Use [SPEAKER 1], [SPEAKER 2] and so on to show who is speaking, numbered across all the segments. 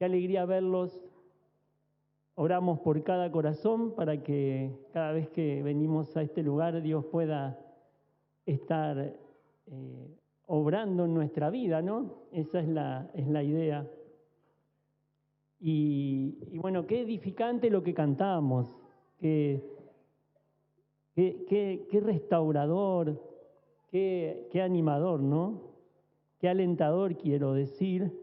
[SPEAKER 1] Qué alegría verlos. Oramos por cada corazón para que cada vez que venimos a este lugar Dios pueda estar obrando en nuestra vida, ¿no? Esa es la idea. Y bueno, qué edificante lo que cantamos, qué restaurador, qué animador, ¿no? Qué alentador, quiero decir,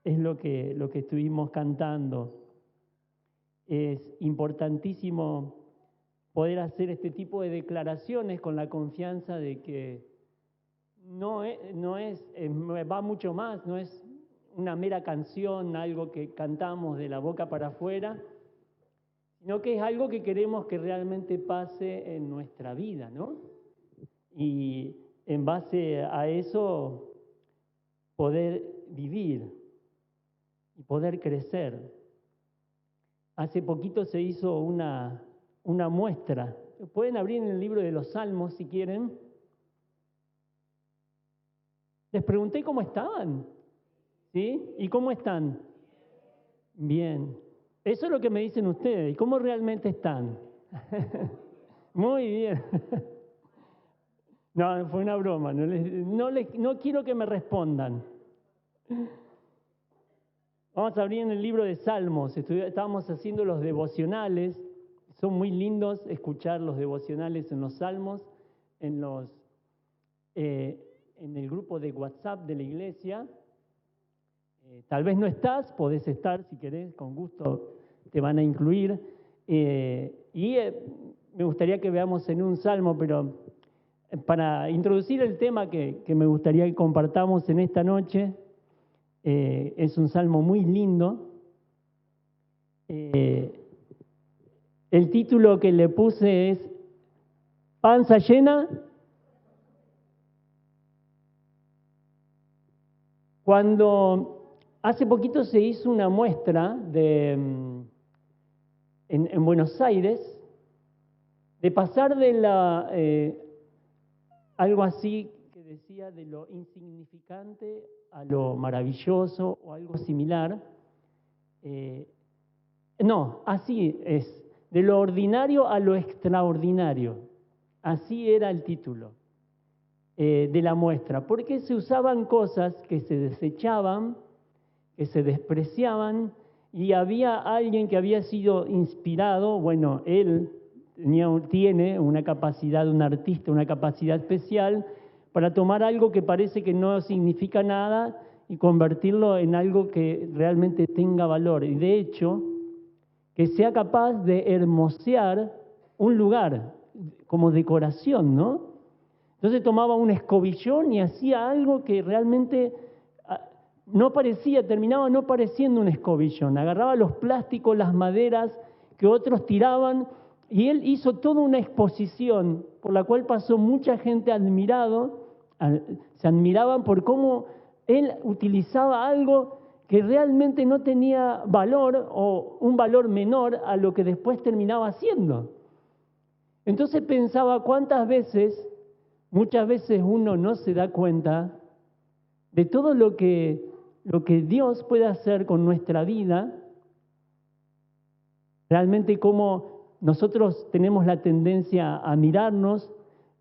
[SPEAKER 1] es lo que estuvimos cantando. Es importantísimo poder hacer este tipo de declaraciones con la confianza de que va mucho más, no es una mera canción, algo que cantamos de la boca para afuera, sino que es algo que queremos que realmente pase en nuestra vida, ¿no? Y en base a eso poder vivir y poder crecer. Hace poquito se hizo una muestra. Pueden abrir en el libro de los Salmos si quieren. Les pregunté cómo estaban. ¿Sí? ¿Y cómo están? Bien. Eso es lo que me dicen ustedes. ¿Y cómo realmente están? Muy bien. No, fue una broma. No quiero que me respondan. Vamos a abrir en el libro de Salmos. Estábamos haciendo los devocionales. Son muy lindos escuchar los devocionales en los Salmos, en el grupo de WhatsApp de la iglesia. Tal vez no estás, podés estar si querés, con gusto te van a incluir. Me gustaría que veamos en un salmo, pero para introducir el tema que me gustaría que compartamos en esta noche, es un salmo muy lindo. El título que le puse es ¿Panza llena? Cuando hace poquito se hizo una muestra en Buenos Aires de pasar de algo así que decía de lo insignificante a lo maravilloso o algo similar. No, así es, de lo ordinario a lo extraordinario. Así era el título de la muestra, porque se usaban cosas que se desechaban, que se despreciaban, y había alguien que había sido inspirado, bueno, él tiene una capacidad, un artista, una capacidad especial para tomar algo que parece que no significa nada y convertirlo en algo que realmente tenga valor. Y de hecho, que sea capaz de hermosear un lugar como decoración, ¿no? Entonces tomaba un escobillón y hacía algo que realmente terminaba no pareciendo un escobillón. Agarraba los plásticos, las maderas que otros tiraban, y él hizo toda una exposición por la cual pasó mucha gente se admiraban por cómo él utilizaba algo que realmente no tenía valor o un valor menor a lo que después terminaba haciendo. Entonces pensaba muchas veces uno no se da cuenta de todo lo que Dios puede hacer con nuestra vida, realmente cómo nosotros tenemos la tendencia a mirarnos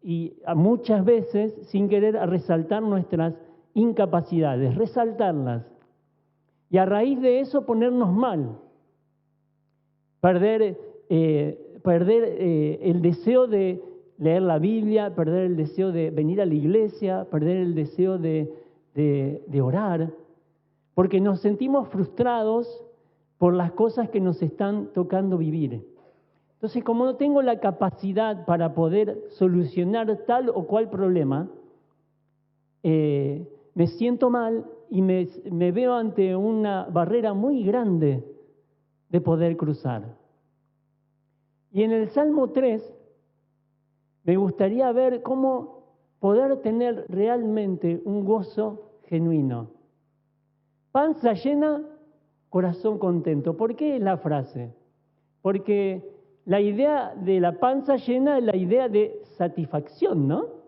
[SPEAKER 1] y muchas veces sin querer a resaltar nuestras incapacidades, resaltarlas. Y a raíz de eso ponernos mal, perder el deseo de leer la Biblia, perder el deseo de venir a la iglesia, perder el deseo de orar, porque nos sentimos frustrados por las cosas que nos están tocando vivir. Entonces, como no tengo la capacidad para poder solucionar tal o cual problema, me siento mal y me veo ante una barrera muy grande de poder cruzar. Y en el Salmo 3, me gustaría ver cómo poder tener realmente un gozo genuino. Panza llena, corazón contento. ¿Por qué la frase? Porque la idea de la panza llena es la idea de satisfacción, ¿no?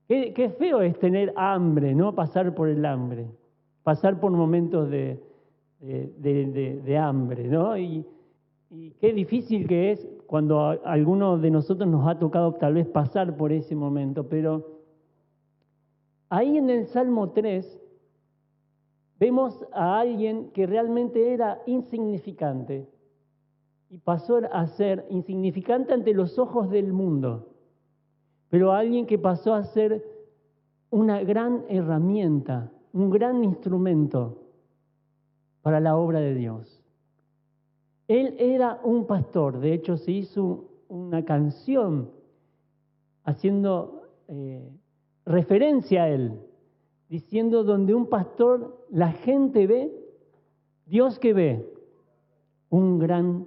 [SPEAKER 1] Qué feo es tener hambre, ¿no? Pasar por el hambre. pasar por momentos de hambre, ¿no? Y qué difícil que es cuando a alguno de nosotros nos ha tocado tal vez pasar por ese momento, pero ahí en el Salmo 3 vemos a alguien que realmente era insignificante y pasó a ser insignificante ante los ojos del mundo, pero alguien que pasó a ser una gran herramienta, un gran instrumento para la obra de Dios. Él era un pastor, de hecho se hizo una canción haciendo referencia a él, diciendo donde un pastor la gente ve, Dios que ve, un gran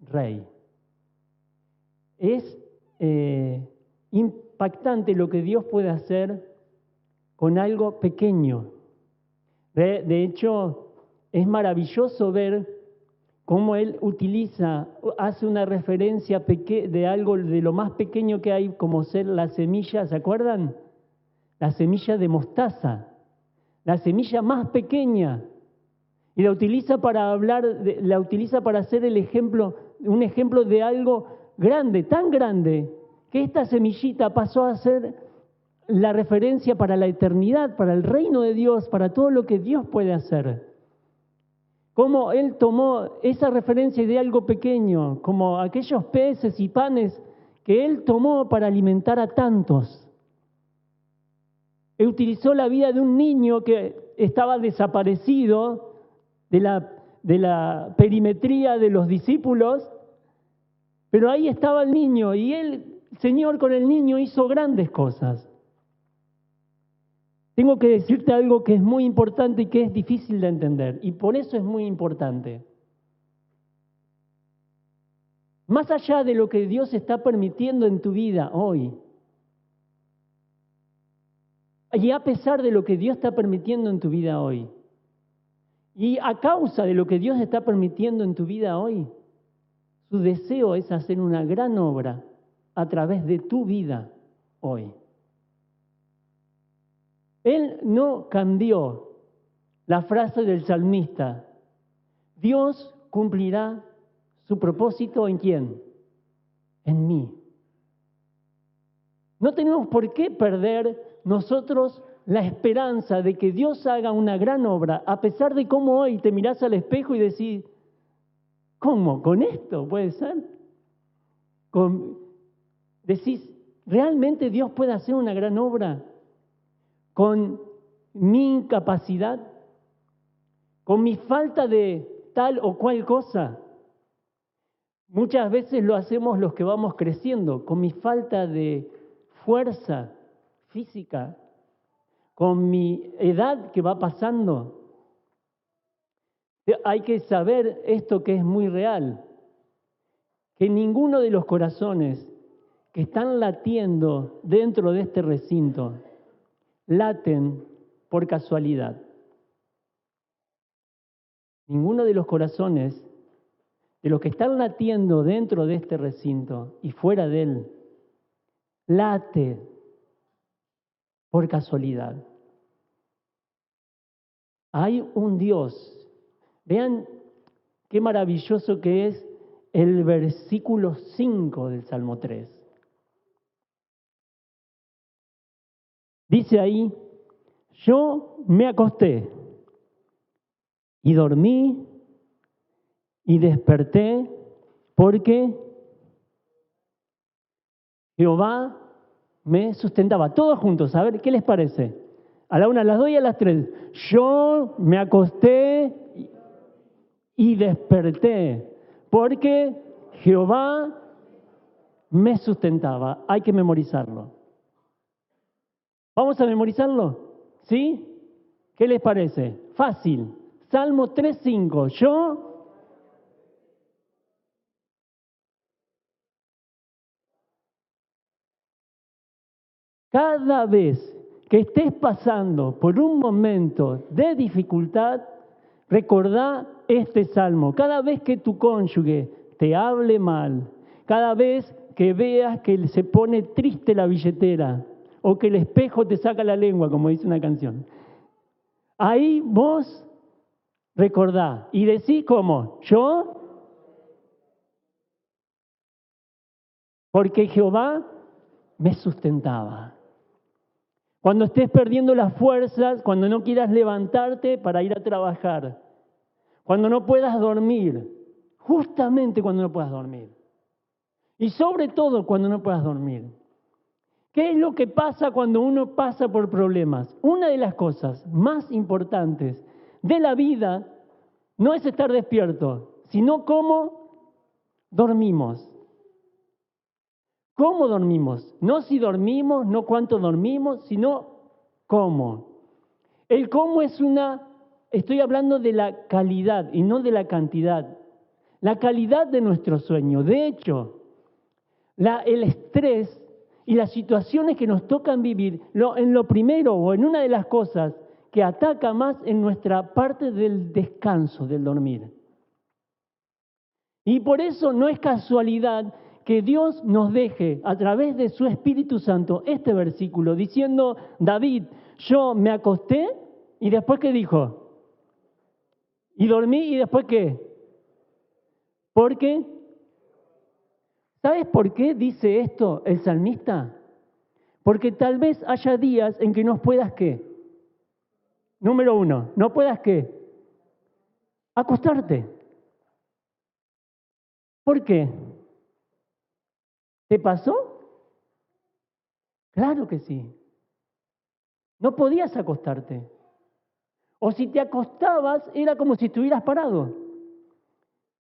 [SPEAKER 1] rey. Es impactante lo que Dios puede hacer con algo pequeño. De hecho, es maravilloso ver cómo Él hace una referencia de algo de lo más pequeño que hay, como ser la semilla, ¿se acuerdan? La semilla de mostaza, la semilla más pequeña. Y la utiliza para la utiliza para hacer un ejemplo de algo grande, tan grande, que esta semillita pasó a ser la referencia para la eternidad, para el reino de Dios, para todo lo que Dios puede hacer. Cómo Él tomó esa referencia de algo pequeño, como aquellos peces y panes que Él tomó para alimentar a tantos. Él utilizó la vida de un niño que estaba desaparecido de la perimetría de los discípulos, pero ahí estaba el niño y el Señor con el niño hizo grandes cosas. Tengo que decirte algo que es muy importante y que es difícil de entender, y por eso es muy importante. Más allá de lo que Dios está permitiendo en tu vida hoy, y a pesar de lo que Dios está permitiendo en tu vida hoy, y a causa de lo que Dios está permitiendo en tu vida hoy, su deseo es hacer una gran obra a través de tu vida hoy. Él no cambió la frase del salmista: Dios cumplirá su propósito ¿en quién? En mí. No tenemos por qué perder nosotros la esperanza de que Dios haga una gran obra, a pesar de cómo hoy te mirás al espejo y decís, ¿cómo? ¿Con esto puede ser? Decís, ¿realmente Dios puede hacer una gran obra con mi incapacidad? ¿Con mi falta de tal o cual cosa? Muchas veces lo hacemos los que vamos creciendo, con mi falta de fuerza física, con mi edad que va pasando. Hay que saber esto que es muy real, que ninguno de los corazones que están latiendo dentro de este recinto laten por casualidad. Ninguno de los corazones de los que están latiendo dentro de este recinto y fuera de él late por casualidad. Hay un Dios. Vean qué maravilloso que es el versículo 5 del Salmo 3. Dice ahí, yo me acosté y dormí y desperté porque Jehová me sustentaba. Todos juntos, a ver, ¿qué les parece? A la 1, a las 2 y a las 3. Yo me acosté y desperté porque Jehová me sustentaba. Hay que memorizarlo. ¿Vamos a memorizarlo? ¿Sí? ¿Qué les parece? Fácil. Salmo 3:5. Yo cada vez que estés pasando por un momento de dificultad, recordá este salmo. Cada vez que tu cónyuge te hable mal, cada vez que veas que se pone triste la billetera o que el espejo te saca la lengua, como dice una canción, Ahí vos recordá y decís cómo, yo, porque Jehová me sustentaba. Cuando estés perdiendo las fuerzas, cuando no quieras levantarte para ir a trabajar, cuando no puedas dormir, justamente cuando no puedas dormir, y sobre todo cuando no puedas dormir. ¿Qué es lo que pasa cuando uno pasa por problemas? Una de las cosas más importantes de la vida no es estar despierto, sino cómo dormimos. ¿Cómo dormimos? No si dormimos, no cuánto dormimos, sino cómo. El cómo estoy hablando de la calidad y no de la cantidad. La calidad de nuestro sueño. De hecho, el estrés y las situaciones que nos tocan vivir, en lo primero o en una de las cosas que ataca más en nuestra parte del descanso, del dormir. Y por eso no es casualidad que Dios nos deje a través de su Espíritu Santo este versículo diciendo, David, yo me acosté y después ¿qué dijo? Y dormí y después ¿qué? Porque, ¿sabes por qué dice esto el salmista? Porque tal vez haya días en que no puedas ¿qué? Número uno, no puedas ¿qué? Acostarte. ¿Por qué? ¿Te pasó? Claro que sí. No podías acostarte. O si te acostabas, era como si estuvieras parado.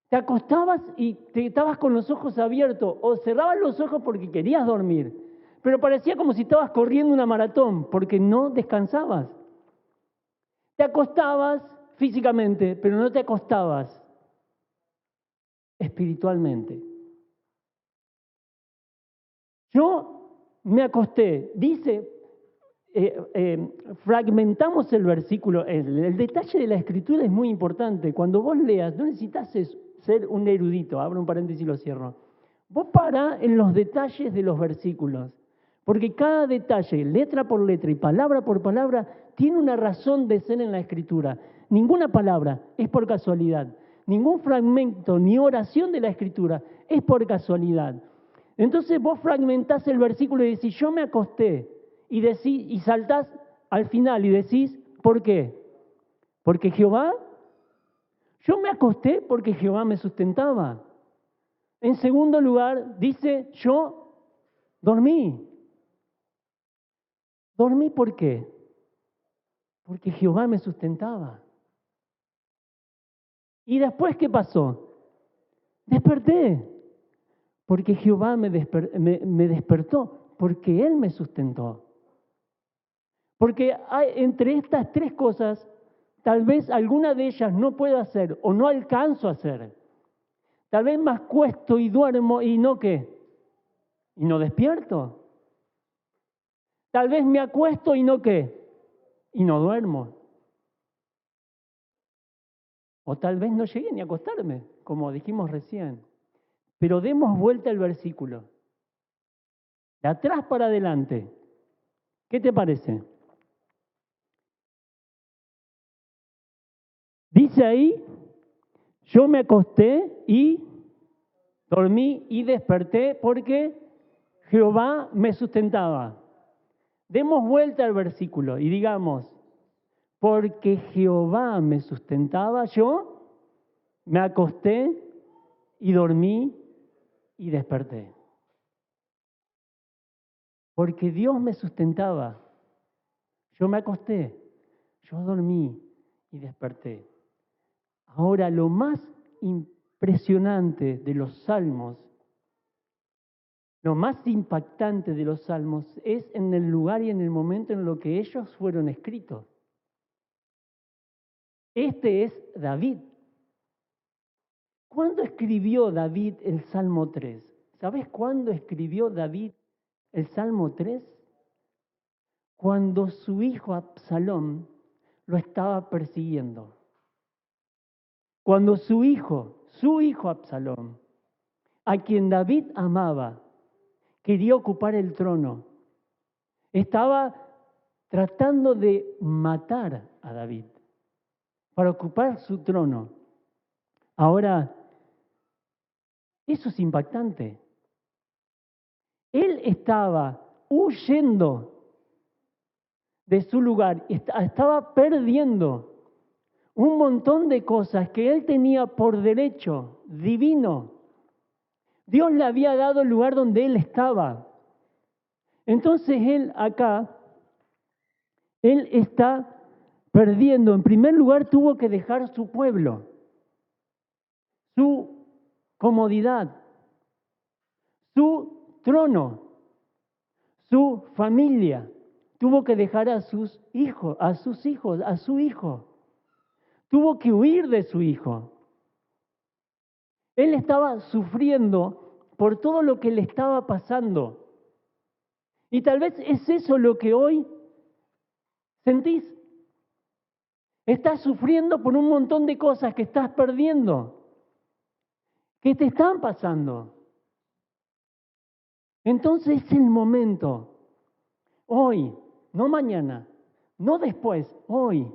[SPEAKER 1] Te acostabas y te estabas con los ojos abiertos, o cerrabas los ojos porque querías dormir, pero parecía como si estabas corriendo una maratón, porque no descansabas. Te acostabas físicamente, pero no te acostabas espiritualmente. Yo me acosté, dice, fragmentamos el versículo, el detalle de la escritura es muy importante. Cuando vos leas, no necesitas ser un erudito, abro un paréntesis y lo cierro. Vos pará en los detalles de los versículos, porque cada detalle, letra por letra y palabra por palabra, tiene una razón de ser en la escritura. Ninguna palabra es por casualidad, ningún fragmento ni oración de la escritura es por casualidad. Entonces vos fragmentás el versículo y decís, yo me acosté, y saltás al final y decís, ¿por qué? Porque Jehová, yo me acosté porque Jehová me sustentaba. En segundo lugar, dice, yo dormí. ¿Dormí por qué? Porque Jehová me sustentaba. ¿Y después qué pasó? Desperté. Porque Jehová me despertó, porque Él me sustentó. Porque entre estas tres cosas, tal vez alguna de ellas no puedo hacer o no alcanzo a hacer. Tal vez me acuesto y duermo y no ¿qué? Y no despierto. Tal vez me acuesto y no ¿qué? Y no duermo. O tal vez no llegué ni a acostarme, como dijimos recién. Pero demos vuelta al versículo. De atrás para adelante. ¿Qué te parece? Dice ahí, yo me acosté y dormí y desperté porque Jehová me sustentaba. Demos vuelta al versículo y digamos, porque Jehová me sustentaba, yo me acosté y dormí y desperté. Porque Dios me sustentaba, yo me acosté, yo dormí y desperté. Ahora, lo más impresionante de los salmos, lo más impactante de los salmos es en el lugar y en el momento en lo que ellos fueron escritos. Este es David. ¿Cuándo escribió David el Salmo 3? ¿Sabes cuándo escribió David el Salmo 3? Cuando su hijo Absalón lo estaba persiguiendo. Cuando su hijo Absalón, a quien David amaba, quería ocupar el trono, estaba tratando de matar a David. para ocupar su trono. Ahora, eso es impactante. Él estaba huyendo de su lugar, estaba perdiendo un montón de cosas que él tenía por derecho divino. Dios le había dado el lugar donde él estaba. Entonces él acá, él está perdiendo. En primer lugar, tuvo que dejar su pueblo, su comodidad, su trono, su familia. Tuvo que dejar a sus hijos, a su hijo. Tuvo que huir de su hijo. Él estaba sufriendo por todo lo que le estaba pasando. Y tal vez es eso lo que hoy sentís. Estás sufriendo por un montón de cosas que estás perdiendo, que te están pasando. Entonces es el momento, hoy, no mañana, no después, hoy,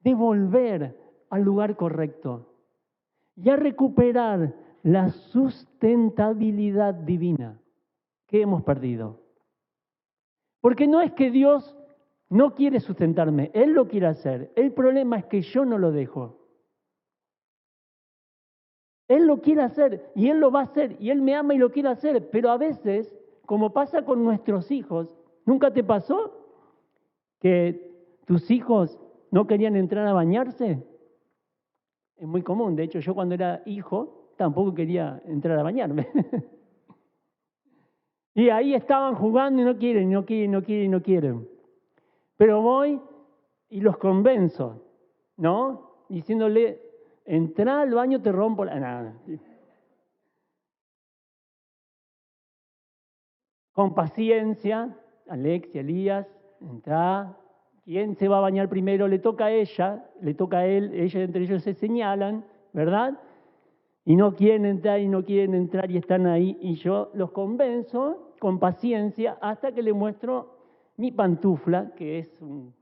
[SPEAKER 1] de volver al lugar correcto y a recuperar la sustentabilidad divina que hemos perdido. Porque no es que Dios no quiere sustentarme, Él lo quiere hacer. El problema es que yo no lo dejo. Él lo quiere hacer y Él lo va a hacer y Él me ama y lo quiere hacer, pero a veces, como pasa con nuestros hijos, ¿nunca te pasó que tus hijos no querían entrar a bañarse? Es muy común, de hecho yo cuando era hijo tampoco quería entrar a bañarme. Y ahí estaban jugando y no quieren. Pero voy y los convenzo, ¿no? Diciéndole, entrá al baño, te rompo la... Nada. Con paciencia, Alexia, Elías, entrá. ¿Quién se va a bañar primero? Le toca a ella, le toca a él, ellos entre ellos se señalan, ¿verdad? Y no quieren entrar y están ahí. Y yo los convenzo con paciencia hasta que le muestro mi pantufla, que es un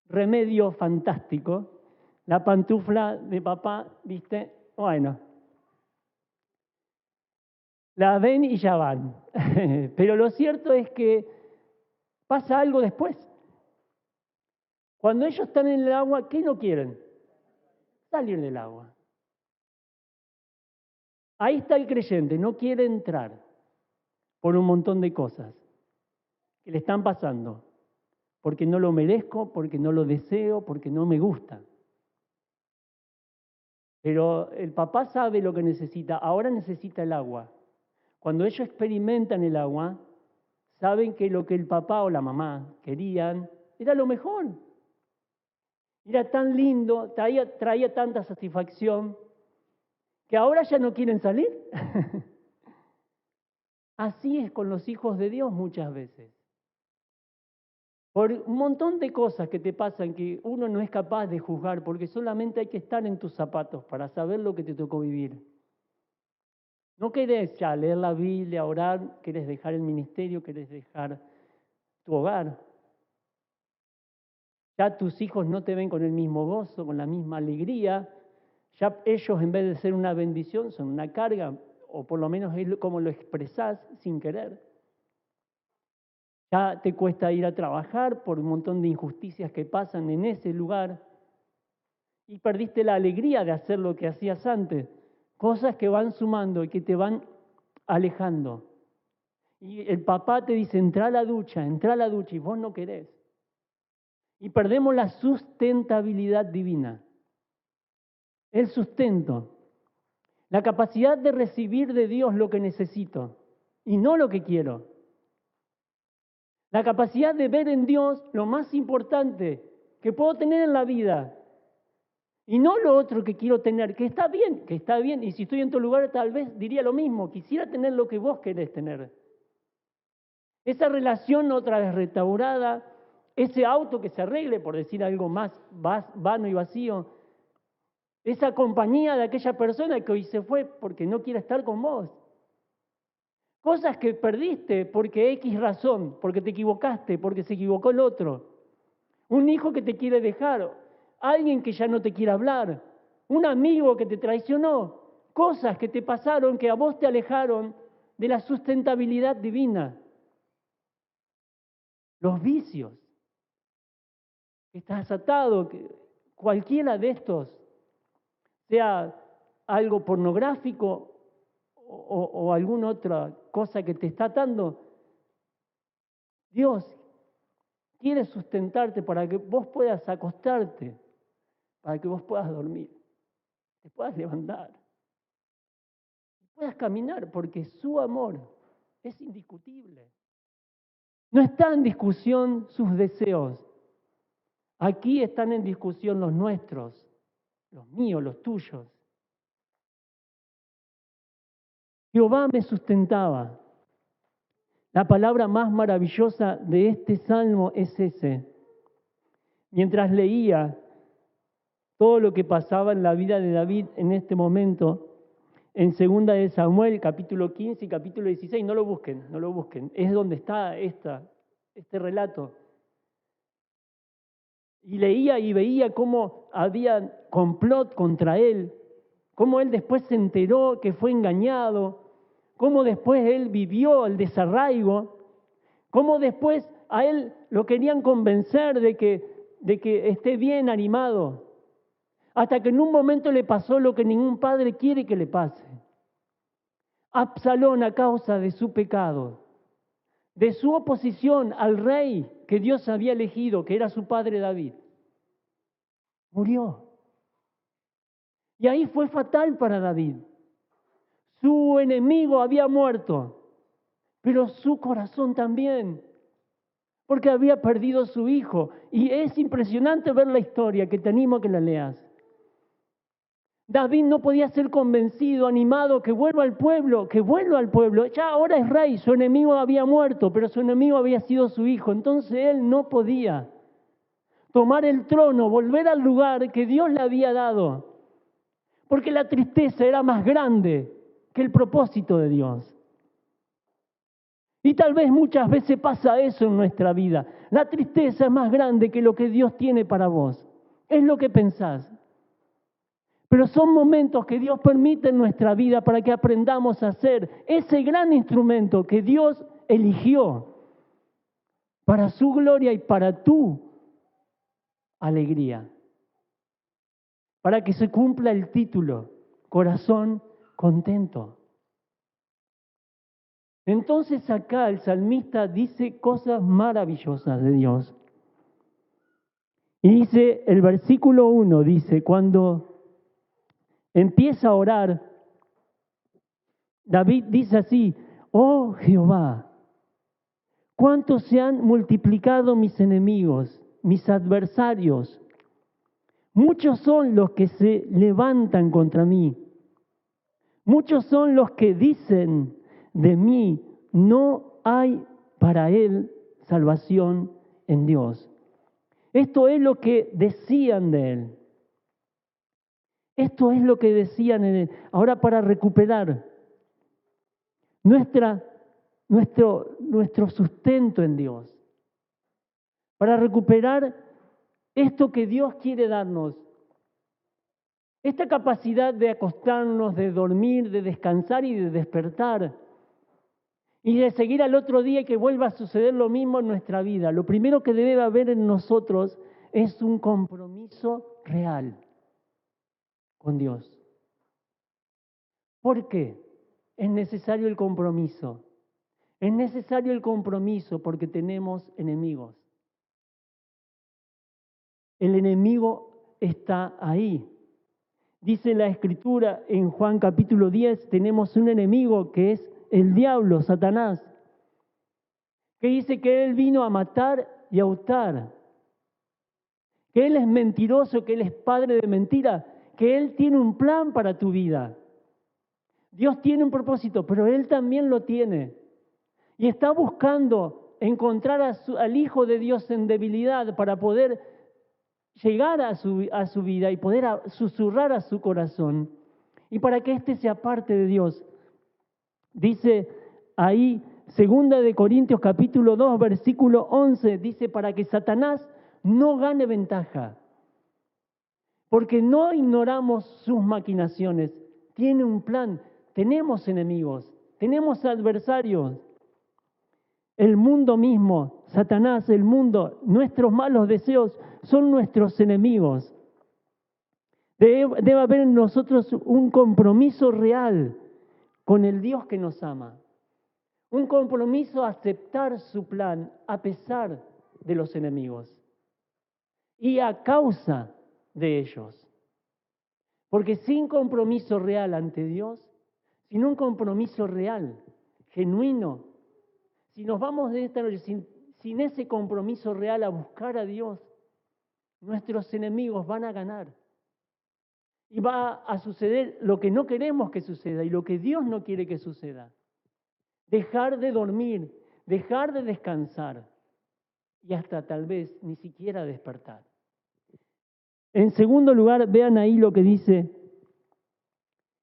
[SPEAKER 1] remedio fantástico. La pantufla de papá, ¿viste? Bueno, la ven y ya van. Pero lo cierto es que pasa algo después. Cuando ellos están en el agua, ¿qué no quieren? Salir del agua. Ahí está el creyente, no quiere entrar por un montón de cosas que le están pasando, porque no lo merezco, porque no lo deseo, porque no me gusta. Pero el papá sabe lo que necesita, ahora necesita el agua. Cuando ellos experimentan el agua, saben que lo que el papá o la mamá querían era lo mejor. Era tan lindo, traía tanta satisfacción, que ahora ya no quieren salir. Así es con los hijos de Dios muchas veces. Por un montón de cosas que te pasan que uno no es capaz de juzgar, porque solamente hay que estar en tus zapatos para saber lo que te tocó vivir. No querés ya leer la Biblia, orar, querés dejar el ministerio, querés dejar tu hogar. Ya tus hijos no te ven con el mismo gozo, con la misma alegría. Ya ellos, en vez de ser una bendición, son una carga, o por lo menos es como lo expresás sin querer. Ya te cuesta ir a trabajar por un montón de injusticias que pasan en ese lugar y perdiste la alegría de hacer lo que hacías antes. Cosas que van sumando y que te van alejando. Y el papá te dice, entra a la ducha, y vos no querés. Y perdemos la sustentabilidad divina. El sustento. La capacidad de recibir de Dios lo que necesito y no lo que quiero. La capacidad de ver en Dios lo más importante que puedo tener en la vida y no lo otro que quiero tener, que está bien, y si estoy en tu lugar tal vez diría lo mismo, quisiera tener lo que vos querés tener. Esa relación otra vez restaurada, ese auto que se arregle, por decir algo más vano y vacío, esa compañía de aquella persona que hoy se fue porque no quiere estar con vos. Cosas que perdiste porque X razón, porque te equivocaste, porque se equivocó el otro. Un hijo que te quiere dejar, alguien que ya no te quiere hablar, un amigo que te traicionó, cosas que te pasaron que a vos te alejaron de la sustentabilidad divina. Los vicios, que estás atado, que cualquiera de estos, sea algo pornográfico o alguna otra cosa que te está atando, Dios quiere sustentarte para que vos puedas acostarte, para que vos puedas dormir, te puedas levantar, puedas caminar, porque su amor es indiscutible. No está en discusión sus deseos. Aquí están en discusión los nuestros, los míos, los tuyos. Jehová me sustentaba. La palabra más maravillosa de este salmo es ese. Mientras leía todo lo que pasaba en la vida de David en este momento, en 2 de Samuel, capítulo 15 y capítulo 16, no lo busquen, es donde está este relato. Y leía y veía cómo había complot contra él, cómo él después se enteró que fue engañado, cómo después él vivió el desarraigo, cómo después a él lo querían convencer de que esté bien animado, hasta que en un momento le pasó lo que ningún padre quiere que le pase. Absalón, a causa de su pecado, de su oposición al rey que Dios había elegido, que era su padre David, murió. Y ahí fue fatal para David. Su enemigo había muerto, pero su corazón también, porque había perdido a su hijo. Y es impresionante ver la historia, que te animo a que la leas. David no podía ser convencido, animado, que vuelva al pueblo. Ya ahora es rey, su enemigo había muerto, pero su enemigo había sido su hijo. Entonces él no podía tomar el trono, volver al lugar que Dios le había dado, porque la tristeza era más grande que el propósito de Dios. Y tal vez muchas veces pasa eso en nuestra vida. La tristeza es más grande que lo que Dios tiene para vos. Es lo que pensás. Pero son momentos que Dios permite en nuestra vida para que aprendamos a ser ese gran instrumento que Dios eligió para su gloria y para tu alegría. Para que se cumpla el título, corazón contento. Entonces acá el salmista dice cosas maravillosas de Dios. Y dice, el versículo 1 dice, cuando empieza a orar, David dice así: oh Jehová, cuánto se han multiplicado mis enemigos, mis adversarios. Muchos son los que se levantan contra mí. Muchos son los que dicen de mí, no hay para él salvación en Dios. Esto es lo que decían de él. Esto es lo que decían en él. Ahora, para recuperar nuestro sustento en Dios, para recuperar esto que Dios quiere darnos, esta capacidad de acostarnos, de dormir, de descansar y de despertar, y de seguir al otro día y que vuelva a suceder lo mismo en nuestra vida, lo primero que debe haber en nosotros es un compromiso real con Dios. ¿Por qué? Es necesario el compromiso. Es necesario el compromiso porque tenemos enemigos. El enemigo está ahí. Dice la Escritura en Juan capítulo 10, tenemos un enemigo que es el diablo, Satanás, que dice que él vino a matar y a hurtar, que él es mentiroso, que él es padre de mentira, que él tiene un plan para tu vida. Dios tiene un propósito, pero él también lo tiene. Y está buscando encontrar al Hijo de Dios en debilidad para poder llegar a su vida y poder susurrar a su corazón. Y para que éste sea parte de Dios. Dice ahí, 2 de Corintios capítulo 2, versículo 11, dice, para que Satanás no gane ventaja. porque no ignoramos sus maquinaciones. Tiene un plan, tenemos enemigos, tenemos adversarios. El mundo mismo, Satanás, el mundo, nuestros malos deseos son nuestros enemigos. Debe haber en nosotros un compromiso real con el Dios que nos ama. Un compromiso a aceptar su plan a pesar de los enemigos y a causa de ellos. Porque sin compromiso real ante Dios, sin un compromiso real, genuino, si nos vamos de esta noche sin ese compromiso real a buscar a Dios, nuestros enemigos van a ganar. Y va a suceder lo que no queremos que suceda y lo que Dios no quiere que suceda. Dejar de dormir, dejar de descansar y hasta tal vez ni siquiera despertar. En segundo lugar, vean ahí lo que dice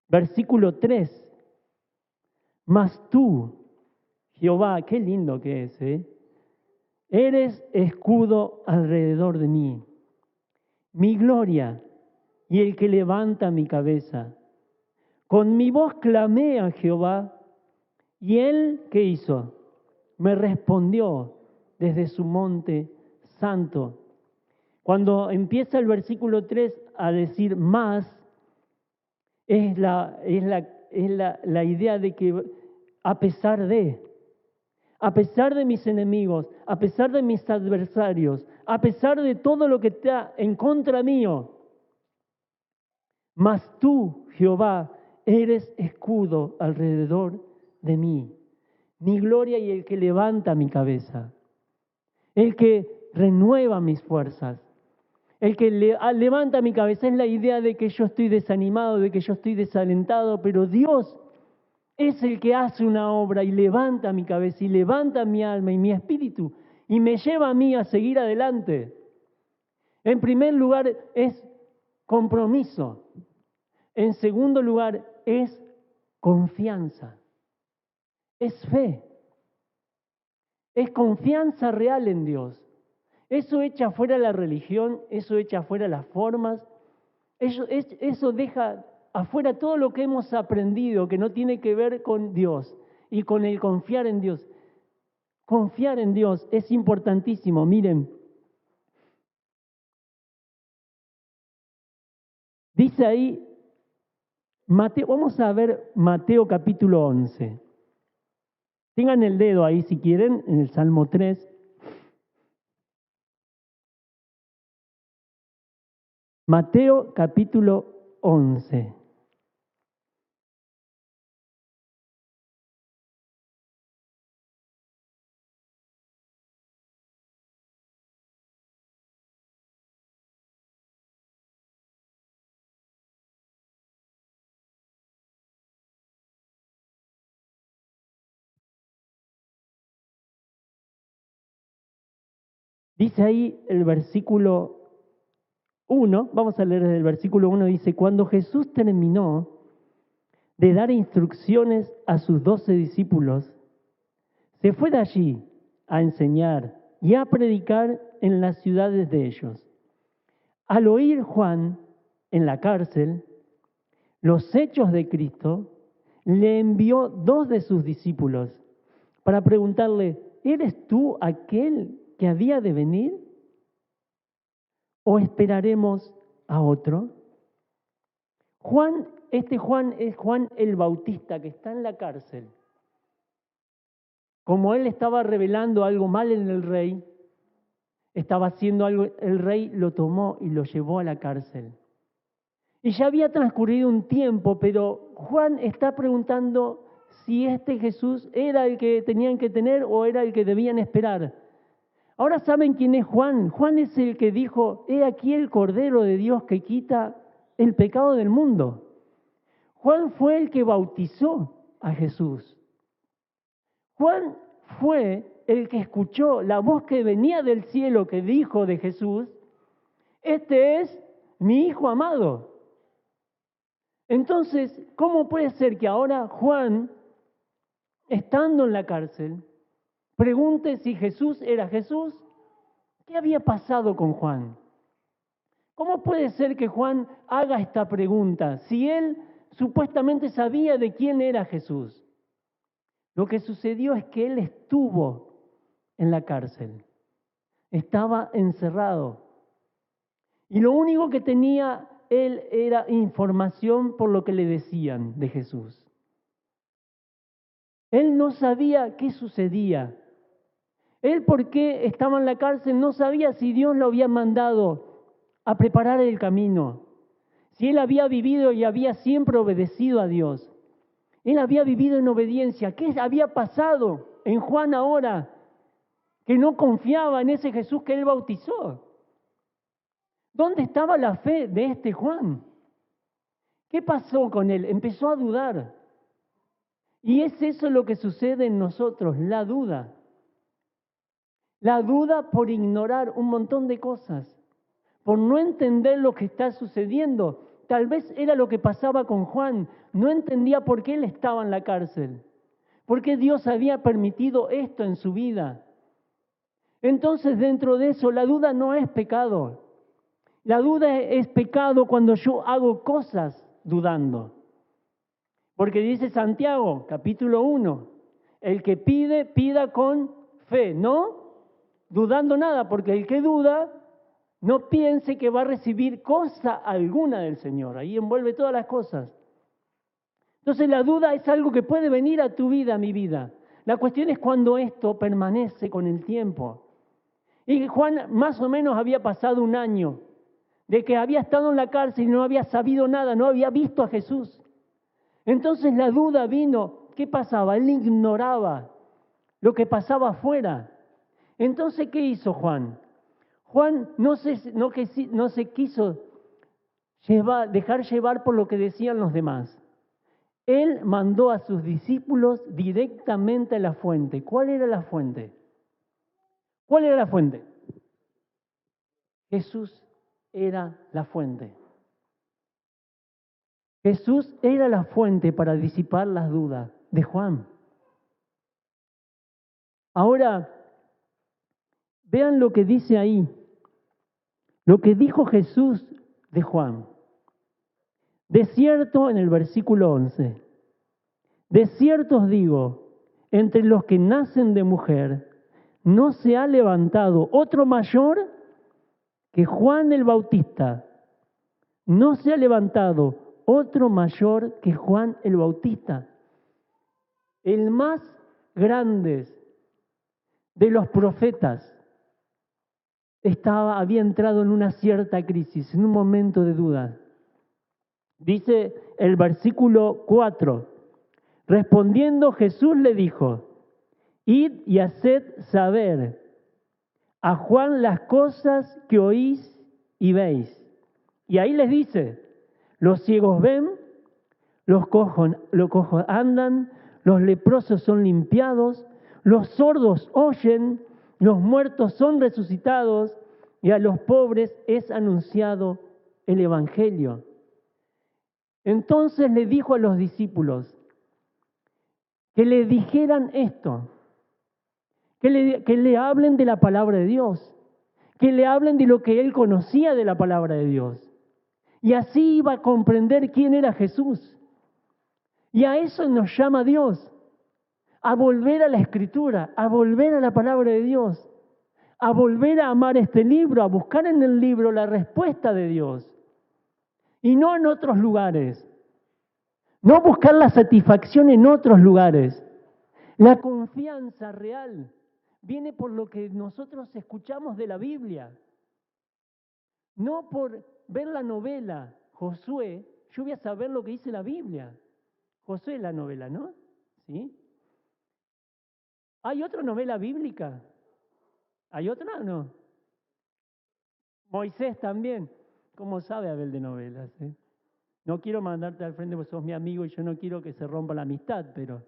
[SPEAKER 1] versículo 3. Mas tú, Jehová, qué lindo que es, eres escudo alrededor de mí, mi gloria y el que levanta mi cabeza. Con mi voz clamé a Jehová, y él, ¿qué hizo? Me respondió desde su monte santo. Cuando empieza el versículo 3 a decir más, es la idea de que a pesar de mis enemigos, a pesar de mis adversarios, a pesar de todo lo que está en contra mío, mas tú, Jehová, eres escudo alrededor de mí, mi gloria y el que levanta mi cabeza, el que renueva mis fuerzas, el que levanta mi cabeza. Es la idea de que yo estoy desanimado, de que yo estoy desalentado, pero Dios es el que hace una obra y levanta mi cabeza y levanta mi alma y mi espíritu y me lleva a mí a seguir adelante. En primer lugar es compromiso. En segundo lugar es confianza. Es fe. Es confianza real en Dios. Eso echa fuera la religión, eso echa fuera las formas, eso deja afuera todo lo que hemos aprendido que no tiene que ver con Dios y con el confiar en Dios. Confiar en Dios es importantísimo. Miren, dice ahí, Mateo, vamos a ver Mateo capítulo 11. Tengan el dedo ahí si quieren, en el Salmo 3. Mateo capítulo 11. Dice ahí el versículo 1, vamos a leer desde el versículo 1, dice, cuando Jesús terminó de dar instrucciones a sus 12 discípulos, se fue de allí a enseñar y a predicar en las ciudades de ellos. Al oír Juan en la cárcel los hechos de Cristo, le envió 2 de sus discípulos para preguntarle, ¿eres tú aquel que había de venir? ¿O esperaremos a otro? Juan es Juan el Bautista que está en la cárcel. Como él estaba revelando algo mal en el rey, estaba haciendo algo, el rey lo tomó y lo llevó a la cárcel. Y ya había transcurrido un tiempo, pero Juan está preguntando si este Jesús era el que tenían que tener o era el que debían esperar. Ahora saben quién es Juan. Juan es el que dijo, he aquí el Cordero de Dios que quita el pecado del mundo. Juan fue el que bautizó a Jesús. Juan fue el que escuchó la voz que venía del cielo que dijo de Jesús, este es mi Hijo amado. Entonces, ¿cómo puede ser que ahora Juan, estando en la cárcel, pregunte si Jesús era Jesús? ¿Qué había pasado con Juan? ¿Cómo puede ser que Juan haga esta pregunta si él supuestamente sabía de quién era Jesús? Lo que sucedió es que él estuvo en la cárcel, estaba encerrado. Y lo único que tenía él era información por lo que le decían de Jesús. Él no sabía qué sucedía. Él, porque estaba en la cárcel, no sabía si Dios lo había mandado a preparar el camino, si él había vivido y había siempre obedecido a Dios. Él había vivido en obediencia. ¿Qué había pasado en Juan ahora? Que no confiaba en ese Jesús que él bautizó. ¿Dónde estaba la fe de este Juan? ¿Qué pasó con él? Empezó a dudar. Y es eso lo que sucede en nosotros, la duda. La duda por ignorar un montón de cosas, por no entender lo que está sucediendo. Tal vez era lo que pasaba con Juan. No entendía por qué él estaba en la cárcel, por qué Dios había permitido esto en su vida. Entonces, dentro de eso, la duda no es pecado. La duda es pecado cuando yo hago cosas dudando. Porque dice Santiago, capítulo 1, el que pide, pida con fe, no dudando nada, porque el que duda no piense que va a recibir cosa alguna del Señor. Ahí envuelve todas las cosas. Entonces la duda es algo que puede venir a tu vida, a mi vida. La cuestión es cuando esto permanece con el tiempo. Y Juan más o menos había pasado un año de que había estado en la cárcel y no había sabido nada, no había visto a Jesús. Entonces la duda vino. ¿Qué pasaba? Él ignoraba lo que pasaba afuera. Entonces, ¿qué hizo Juan? Juan no se quiso dejar llevar por lo que decían los demás. Él mandó a sus discípulos directamente a la fuente. ¿Cuál era la fuente? ¿Cuál era la fuente? Jesús era la fuente. Jesús era la fuente para disipar las dudas de Juan. Ahora, vean lo que dice ahí, lo que dijo Jesús de Juan. De cierto, en el versículo 11, de cierto os digo, entre los que nacen de mujer, no se ha levantado otro mayor que Juan el Bautista. No se ha levantado otro mayor que Juan el Bautista. El más grande de los profetas había entrado en una cierta crisis, en un momento de duda. Dice el versículo 4, respondiendo Jesús le dijo, id y haced saber a Juan las cosas que oís y veis. Y ahí les dice, los ciegos ven, los cojos andan, los leprosos son limpiados, los sordos oyen, los muertos son resucitados y a los pobres es anunciado el Evangelio. Entonces le dijo a los discípulos que le dijeran esto, que le hablen de la palabra de Dios, que le hablen de lo que él conocía de la palabra de Dios. Y así iba a comprender quién era Jesús. Y a eso nos llama Dios, a volver a la Escritura, a volver a la palabra de Dios, a volver a amar este libro, a buscar en el libro la respuesta de Dios. Y no en otros lugares. No buscar la satisfacción en otros lugares. La confianza real viene por lo que nosotros escuchamos de la Biblia. No por ver la novela Josué, yo voy a saber lo que dice la Biblia. Josué es la novela, ¿no? ¿Sí? ¿Hay otra novela bíblica? ¿Hay otra o no? Moisés también. ¿Cómo sabe Abel de novelas? No quiero mandarte al frente porque sos mi amigo y yo no quiero que se rompa la amistad, pero...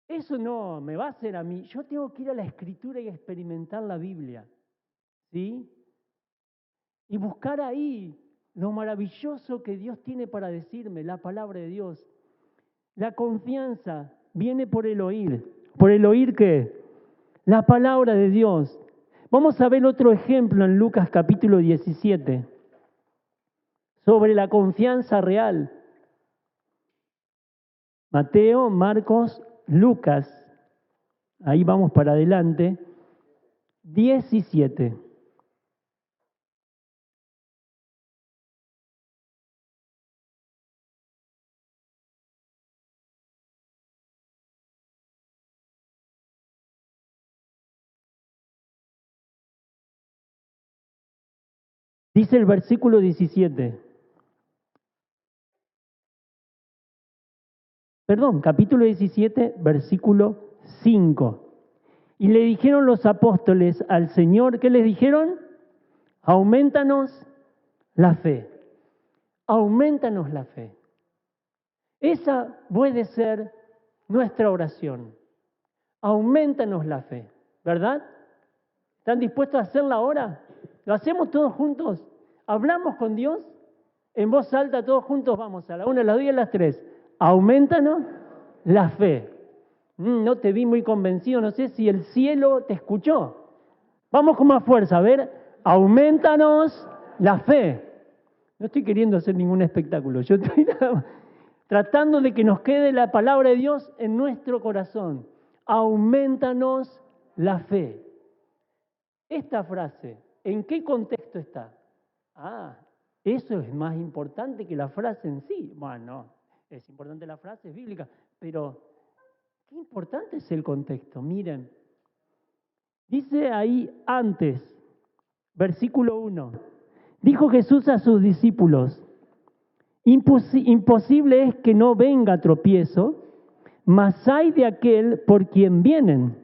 [SPEAKER 1] Eso no me va a hacer a mí. Yo tengo que ir a la Escritura y experimentar la Biblia. ¿Sí? Y buscar ahí lo maravilloso que Dios tiene para decirme, la palabra de Dios. La confianza viene por el oír. ¿Por el oír qué? La palabra de Dios. Vamos a ver otro ejemplo en Lucas capítulo 17, sobre la confianza real. Mateo, Marcos, Lucas, ahí vamos para adelante, 17. Dice el versículo 17. Perdón, capítulo 17, versículo 5. Y le dijeron los apóstoles al Señor, ¿qué les dijeron? Aumentanos la fe. Aumentanos la fe. Esa puede ser nuestra oración. Aumentanos la fe, ¿verdad? ¿Están dispuestos a hacerla ahora? ¿Lo hacemos todos juntos? ¿Hablamos con Dios? En voz alta, todos juntos vamos a la 1, a las 2 y a las 3. Aumentanos la fe. No te vi muy convencido, no sé si el cielo te escuchó. Vamos con más fuerza, a ver, aumentanos la fe. No estoy queriendo hacer ningún espectáculo, yo estoy tratando de que nos quede la palabra de Dios en nuestro corazón. Aumentanos la fe. Esta frase, ¿en qué contexto está? Eso es más importante que la frase en sí. Bueno, es importante la frase, es bíblica, pero qué importante es el contexto. Miren, dice ahí antes, versículo 1, dijo Jesús a sus discípulos, imposible es que no venga tropiezo, mas hay de aquel por quien vienen.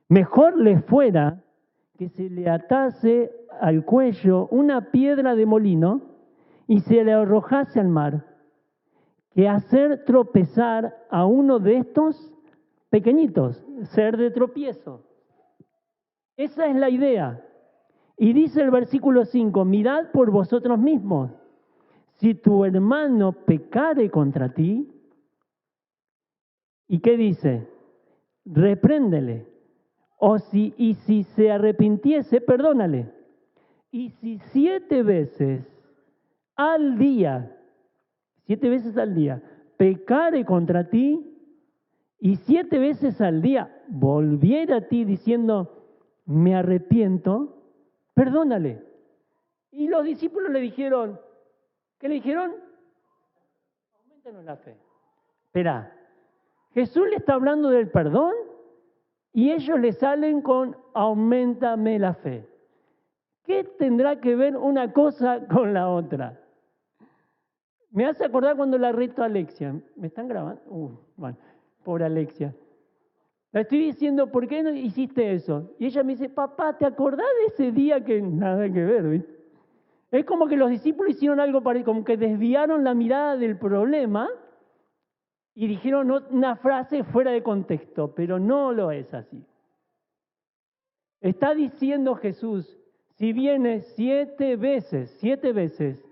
[SPEAKER 1] Mejor le fuera que se le atase al cuello una piedra de molino y se le arrojase al mar, que hacer tropezar a uno de estos pequeñitos, ser de tropiezo. Esa es la idea. Y dice el versículo 5, mirad por vosotros mismos, si tu hermano pecare contra ti, ¿y qué dice? Repréndele. Y si se arrepintiese, perdónale. Y si 7 veces al día, 7 veces al día, pecare contra ti, y 7 veces al día volviera a ti diciendo, me arrepiento, perdónale. Y los discípulos le dijeron, ¿qué le dijeron? Aumentanos la fe. Espera, Jesús le está hablando del perdón y ellos le salen con auméntame la fe. ¿Qué tendrá que ver una cosa con la otra? Me hace acordar cuando la reto a Alexia. ¿Me están grabando? Bueno, pobre Alexia. La estoy diciendo, ¿por qué no hiciste eso? Y ella me dice, papá, ¿te acordás de ese día que nada que ver? ¿Viste? Es como que los discípulos hicieron algo parecido, como que desviaron la mirada del problema y dijeron una frase fuera de contexto, pero no lo es así. Está diciendo Jesús, si viene 7 veces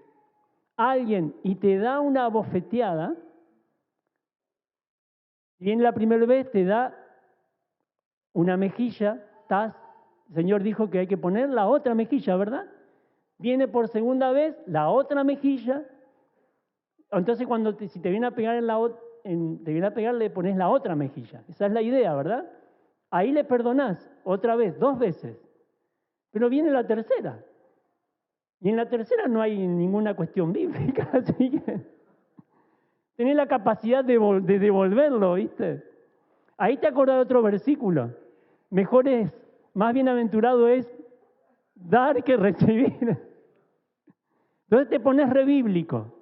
[SPEAKER 1] alguien y te da una bofeteada, si viene la primera vez te da una mejilla, el Señor dijo que hay que poner la otra mejilla, ¿verdad? Viene por segunda vez la otra mejilla, entonces si te viene a pegar te viene a pegar, le pones la otra mejilla. Esa es la idea, ¿verdad? Ahí le perdonás otra vez, 2 veces. Pero viene la tercera. Y en la tercera no hay ninguna cuestión bíblica, así que tenés la capacidad de devolverlo, ¿viste? Ahí te acordás de otro versículo. Más bienaventurado es dar que recibir. Entonces te pones rebíblico.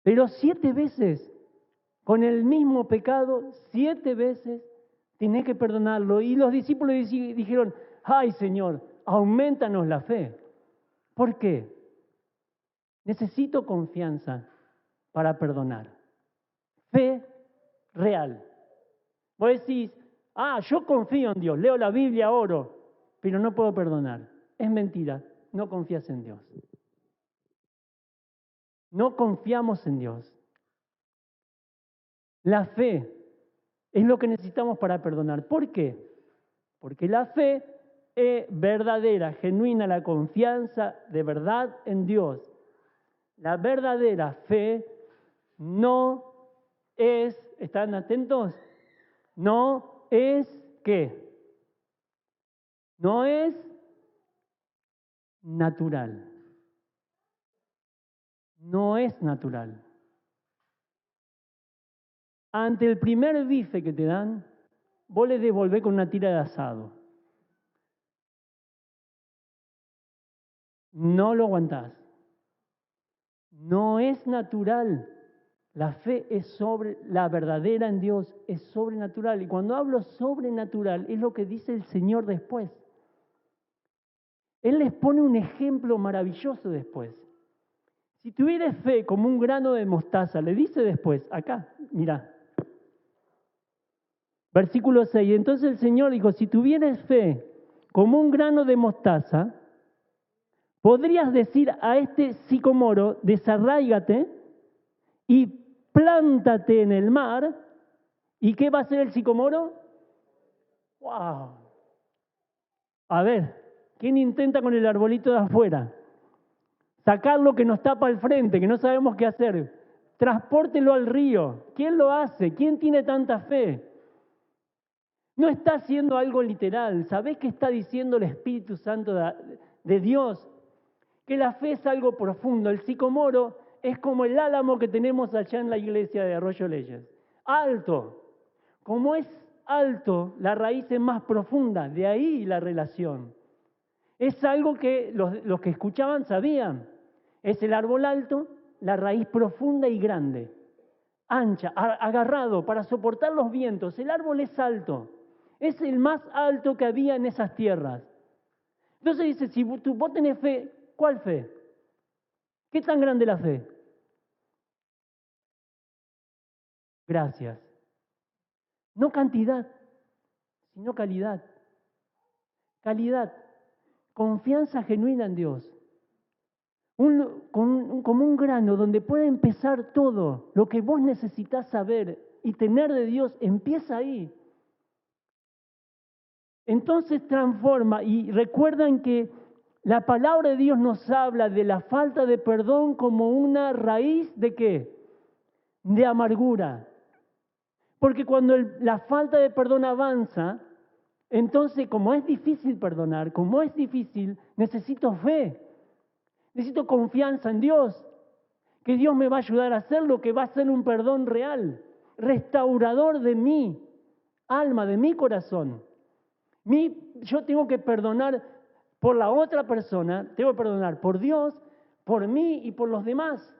[SPEAKER 1] Pero 7 veces, con el mismo pecado, 7 veces tenés que perdonarlo. Y los discípulos dijeron, ay Señor, aumentanos la fe. ¿Por qué? Necesito confianza para perdonar. Fe real. Vos decís, yo confío en Dios, leo la Biblia, oro, pero no puedo perdonar. Es mentira, no confías en Dios. No confiamos en Dios. La fe Es lo que necesitamos para perdonar. ¿Por qué? Porque la fe es verdadera, genuina, la confianza de verdad en Dios. La verdadera fe no es, ¿están atentos? No es ¿qué? No es natural. No es natural. Ante el primer bife que te dan, vos le devolvés con una tira de asado. No lo aguantás. No es natural. La fe es la verdadera en Dios es sobrenatural. Y cuando hablo sobrenatural, es lo que dice el Señor después. Él les pone un ejemplo maravilloso después. Si tuvieres fe como un grano de mostaza, le dice después, acá, mira. Versículo 6, entonces el Señor dijo, si tuvieres fe como un grano de mostaza, podrías decir a este sicomoro, desarráigate y plántate en el mar. ¿Y qué va a hacer el sicomoro? ¡Wow! A ver, ¿quién intenta con el arbolito de afuera? Sacar lo que nos tapa al frente, que no sabemos qué hacer. Transpórtelo al río. ¿Quién lo hace? ¿Quién tiene tanta fe? No está haciendo algo literal. ¿Sabés qué está diciendo el Espíritu Santo de Dios? Que la fe es algo profundo. El sicomoro es como el álamo que tenemos allá en la iglesia de Arroyo Leyes. Alto. Como es alto, la raíz es más profunda. De ahí la relación. Es algo que los que escuchaban sabían. Es el árbol alto, la raíz profunda y grande. Ancha, agarrado para soportar los vientos. El árbol es alto. Es el más alto que había en esas tierras. Entonces dice, si vos tenés fe, ¿cuál fe? ¿Qué tan grande la fe? Gracias. No cantidad, sino calidad. Calidad. Confianza genuina en Dios. Como un grano donde puede empezar todo. Lo que vos necesitas saber y tener de Dios empieza ahí. Entonces transforma y recuerdan que la palabra de Dios nos habla de la falta de perdón como una raíz de ¿qué? De amargura. Porque cuando la falta de perdón avanza, entonces como es difícil perdonar, como es difícil, necesito fe, necesito confianza en Dios, que Dios me va a ayudar a hacerlo, que va a ser un perdón real, restaurador de mi alma, de mi corazón. Yo tengo que perdonar por la otra persona, tengo que perdonar por Dios, por mí y por los demás.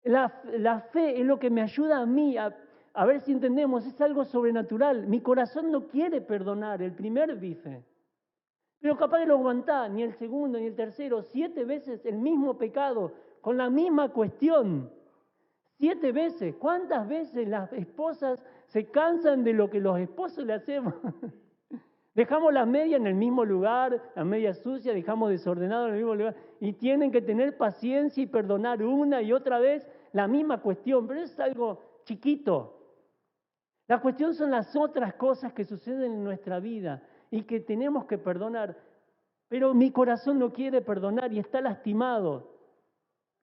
[SPEAKER 1] La fe es lo que me ayuda a mí a ver si entendemos, es algo sobrenatural. Mi corazón no quiere perdonar el primer bife, pero capaz de lo aguantar, ni el segundo, ni el tercero, 7 veces el mismo pecado, con la misma cuestión. 7 veces. ¿Cuántas veces las esposas se cansan de lo que los esposos le hacemos? Dejamos la media en el mismo lugar, la media sucia, dejamos desordenado en el mismo lugar y tienen que tener paciencia y perdonar una y otra vez la misma cuestión, pero es algo chiquito. La cuestión son las otras cosas que suceden en nuestra vida y que tenemos que perdonar, pero mi corazón no quiere perdonar y está lastimado,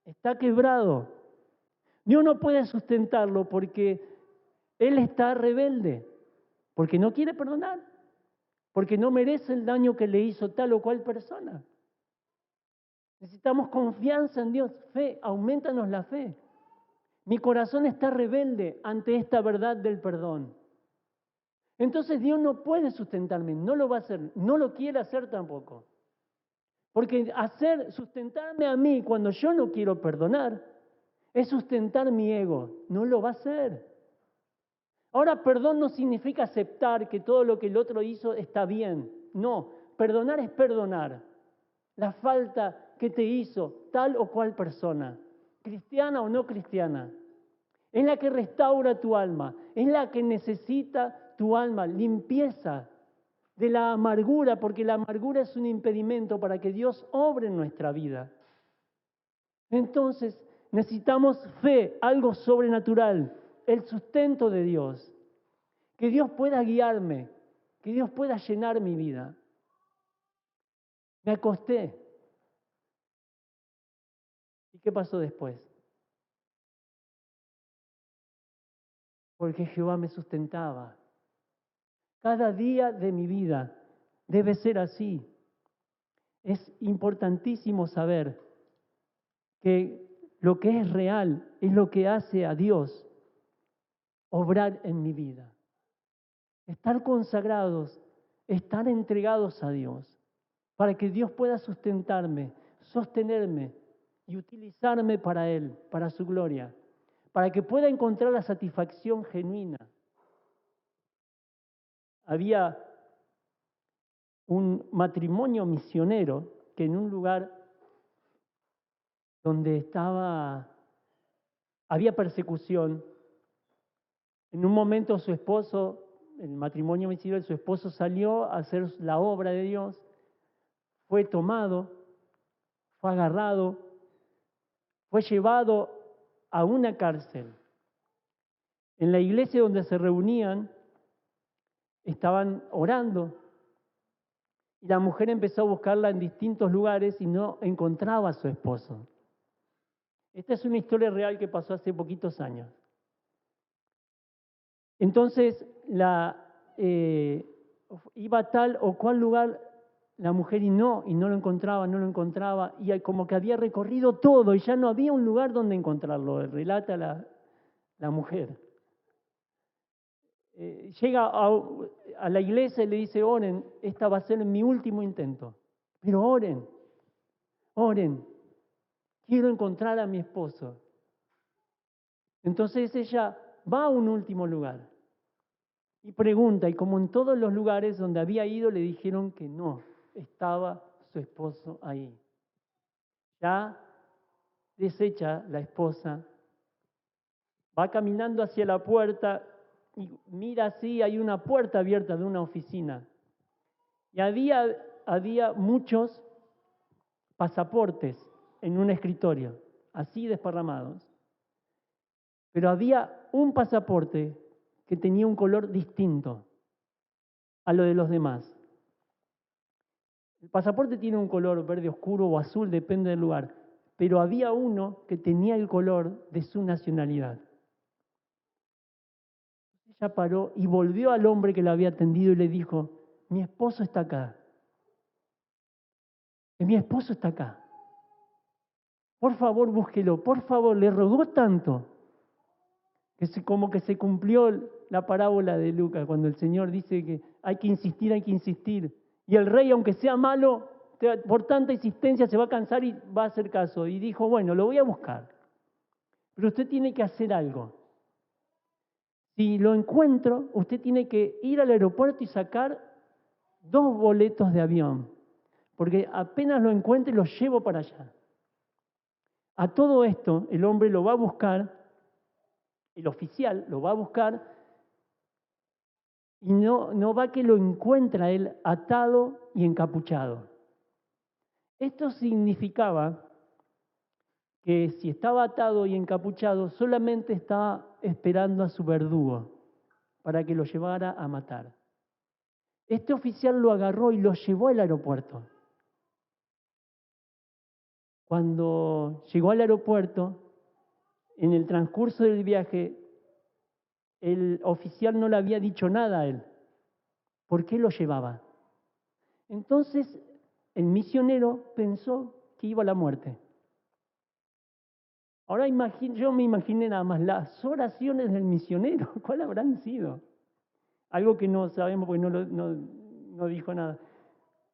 [SPEAKER 1] está quebrado. Dios no puede sustentarlo porque Él está rebelde, porque no quiere perdonar. Porque no merece el daño que le hizo tal o cual persona. Necesitamos confianza en Dios, fe, aumentanos la fe. Mi corazón está rebelde ante esta verdad del perdón. Entonces Dios no puede sustentarme, no lo va a hacer, no lo quiere hacer tampoco. Porque sustentarme a mí cuando yo no quiero perdonar, es sustentar mi ego, no lo va a hacer. Ahora, perdón no significa aceptar que todo lo que el otro hizo está bien. No, perdonar es perdonar la falta que te hizo tal o cual persona, cristiana o no cristiana. Es la que restaura tu alma, es la que necesita tu alma, limpieza de la amargura, porque la amargura es un impedimento para que Dios obre en nuestra vida. Entonces, necesitamos fe, algo sobrenatural, el sustento de Dios. que Dios pueda guiarme, que Dios pueda llenar mi vida. Me acosté. ¿Y qué pasó después? Porque Jehová me sustentaba. Cada día de mi vida debe ser así. Es importantísimo saber que lo que es real es lo que hace a Dios obrar en mi vida. Estar consagrados, estar entregados a Dios, para que Dios pueda sustentarme, sostenerme y utilizarme para Él, para su gloria, para que pueda encontrar la satisfacción genuina. Había un matrimonio misionero que en un lugar donde había persecución, en un momento su esposo, el matrimonio misionero, su esposo salió a hacer la obra de Dios, fue tomado, fue agarrado, fue llevado a una cárcel. En la iglesia donde se reunían, estaban orando y la mujer empezó a buscarla en distintos lugares y no encontraba a su esposo. Esta es una historia real que pasó hace poquitos años. Entonces, iba a tal o cual lugar la mujer y no lo encontraba, y como que había recorrido todo y ya no había un lugar donde encontrarlo, relata la mujer. Llega a la iglesia y le dice, oren, esta va a ser mi último intento, pero oren, quiero encontrar a mi esposo. Entonces ella va a un último lugar y pregunta, y como en todos los lugares donde había ido le dijeron que no, estaba su esposo ahí. Ya deshecha la esposa, va caminando hacia la puerta y mira así, hay una puerta abierta de una oficina. Y había muchos pasaportes en un escritorio, así desparramados. Pero había un pasaporte que tenía un color distinto a lo de los demás. El pasaporte tiene un color verde oscuro o azul, depende del lugar, pero había uno que tenía el color de su nacionalidad. Ella paró y volvió al hombre que la había atendido y le dijo, mi esposo está acá. Mi esposo está acá. Por favor, búsquelo, por favor, le rogó tanto que como que se cumplió la parábola de Lucas, cuando el Señor dice que hay que insistir. Y el rey, aunque sea malo, por tanta insistencia se va a cansar y va a hacer caso. Y dijo, bueno, lo voy a buscar. Pero usted tiene que hacer algo. Si lo encuentro, usted tiene que ir al aeropuerto y sacar 2 boletos de avión. Porque apenas lo encuentre, lo llevo para allá. A todo esto, el hombre lo va a buscar, el oficial lo va a buscar, y no va que lo encuentra él atado y encapuchado. Esto significaba que si estaba atado y encapuchado, solamente estaba esperando a su verdugo para que lo llevara a matar. Este oficial lo agarró y lo llevó al aeropuerto. Cuando llegó al aeropuerto, en el transcurso del viaje, el oficial no le había dicho nada a él. ¿Por qué lo llevaba? Entonces, el misionero pensó que iba a la muerte. Ahora yo me imaginé nada más las oraciones del misionero. ¿Cuáles habrán sido? Algo que no sabemos porque no dijo nada.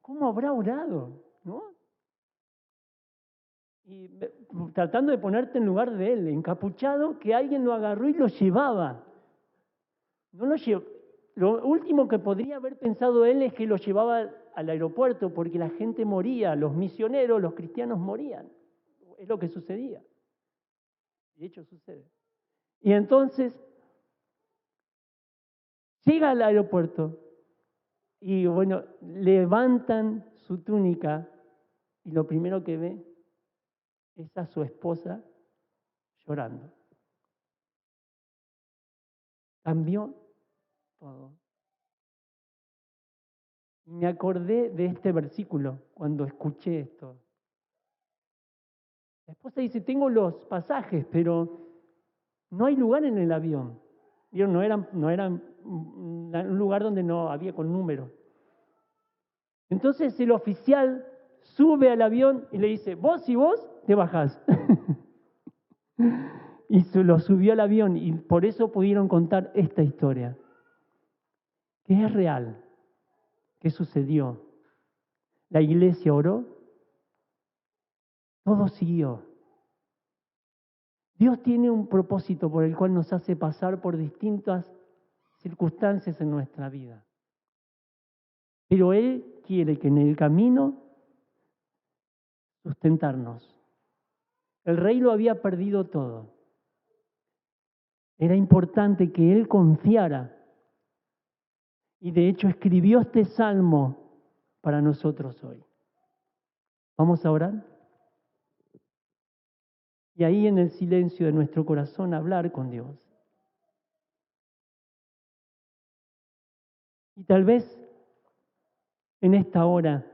[SPEAKER 1] ¿Cómo habrá orado? ¿No? Y tratando de ponerte en lugar de él, encapuchado, que alguien lo agarró y lo llevaba. No lo llevó. Lo último que podría haber pensado él es que lo llevaba al aeropuerto porque la gente moría, los misioneros, los cristianos morían. Es lo que sucedía. De hecho sucede. Y entonces llega al aeropuerto y bueno, levantan su túnica y lo primero que ve es a su esposa llorando. Cambió todo. Y me acordé de este versículo cuando escuché esto. La esposa dice, tengo los pasajes, pero no hay lugar en el avión. ¿Vieron? No eran un lugar donde no había con números. Entonces el oficial sube al avión y le dice, vos y vos te bajás. Y se lo subió al avión y por eso pudieron contar esta historia, que es real, que sucedió. La iglesia oró, todo siguió. Dios tiene un propósito por el cual nos hace pasar por distintas circunstancias en nuestra vida. Pero Él quiere que en el camino sustentarnos. El rey lo había perdido todo. Era importante que Él confiara. Y de hecho escribió este salmo para nosotros hoy. ¿Vamos a orar? Y ahí en el silencio de nuestro corazón hablar con Dios. Y tal vez en esta hora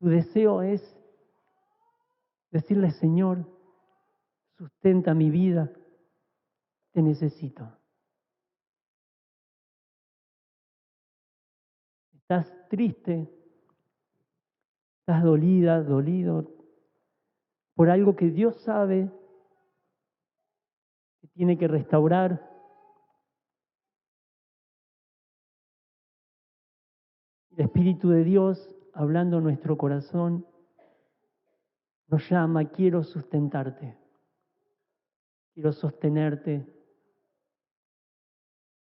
[SPEAKER 1] tu deseo es decirle, Señor, sustenta mi vida, te necesito. Estás triste, estás dolida, dolido por algo que Dios sabe que tiene que restaurar. El Espíritu de Dios, hablando en nuestro corazón, nos llama, quiero sustentarte, quiero sostenerte,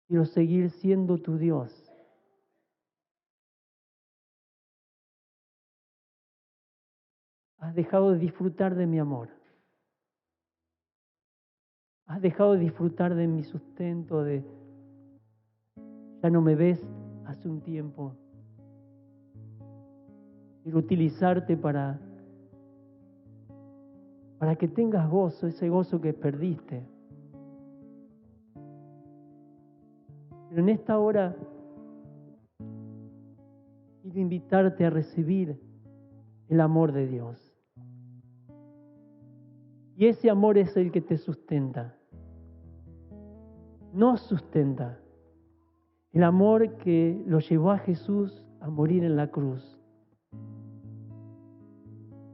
[SPEAKER 1] quiero seguir siendo tu Dios. Has dejado de disfrutar de mi amor. Has dejado de disfrutar de mi sustento, ya no me ves hace un tiempo. Quiero utilizarte para que tengas gozo, ese gozo que perdiste. Pero en esta hora quiero invitarte a recibir el amor de Dios. Y ese amor es el que te sustenta. Nos sustenta. El amor que lo llevó a Jesús a morir en la cruz.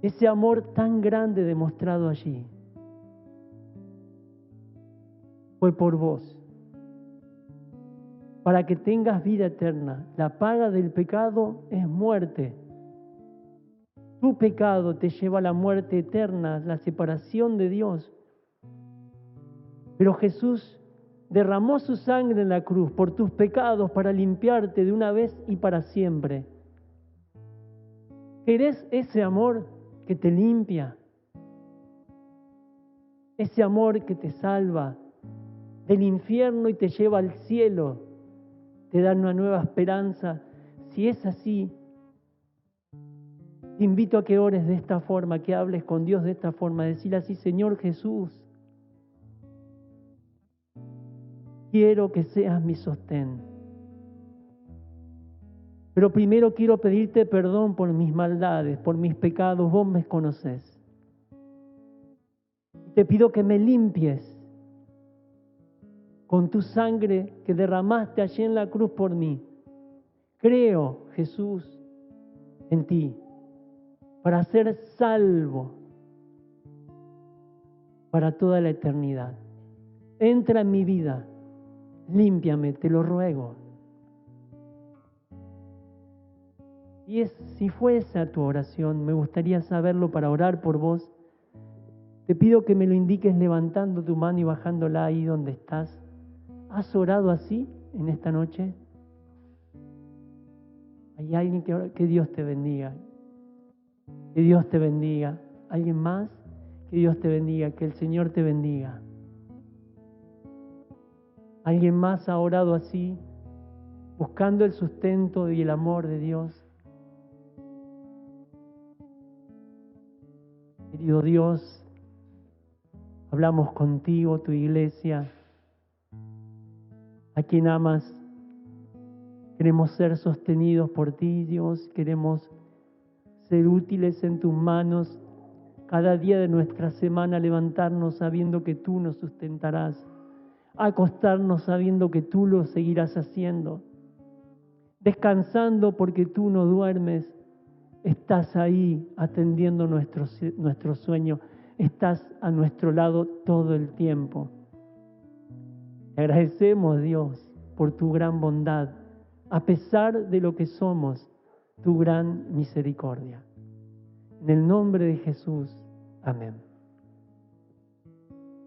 [SPEAKER 1] Ese amor tan grande demostrado allí fue por vos, para que tengas vida eterna. La paga del pecado es muerte. Tu pecado te lleva a la muerte eterna, la separación de Dios. Pero Jesús derramó su sangre en la cruz por tus pecados para limpiarte de una vez y para siempre. ¿Querés ese amor que te limpia? Ese amor que te salva del infierno y te lleva al cielo, te da una nueva esperanza. Si es así, te invito a que ores de esta forma, que hables con Dios de esta forma, decirle así, Señor Jesús, quiero que seas mi sostén. Pero primero quiero pedirte perdón por mis maldades, por mis pecados, vos me conocés. Te pido que me limpies con tu sangre que derramaste allí en la cruz por mí. Creo, Jesús, en ti, para ser salvo para toda la eternidad. Entra en mi vida, límpiame, te lo ruego. Y si fue esa tu oración, me gustaría saberlo para orar por vos. Te pido que me lo indiques levantando tu mano y bajándola ahí donde estás. ¿Has orado así en esta noche? ¿Hay alguien que ora? Que Dios te bendiga. Que Dios te bendiga. ¿Alguien más? Que Dios te bendiga. Que el Señor te bendiga. ¿Alguien más ha orado así, buscando el sustento y el amor de Dios? Querido Dios, hablamos contigo, tu iglesia. a quien amas. Queremos ser sostenidos por ti, Dios. Queremos ser útiles en tus manos. Cada día de nuestra semana levantarnos sabiendo que tú nos sustentarás. Acostarnos sabiendo que tú lo seguirás haciendo. Descansando porque tú no duermes. Estás ahí atendiendo nuestro sueño. Estás a nuestro lado todo el tiempo. Te agradecemos, Dios, por tu gran bondad, a pesar de lo que somos, tu gran misericordia. En el nombre de Jesús, amén.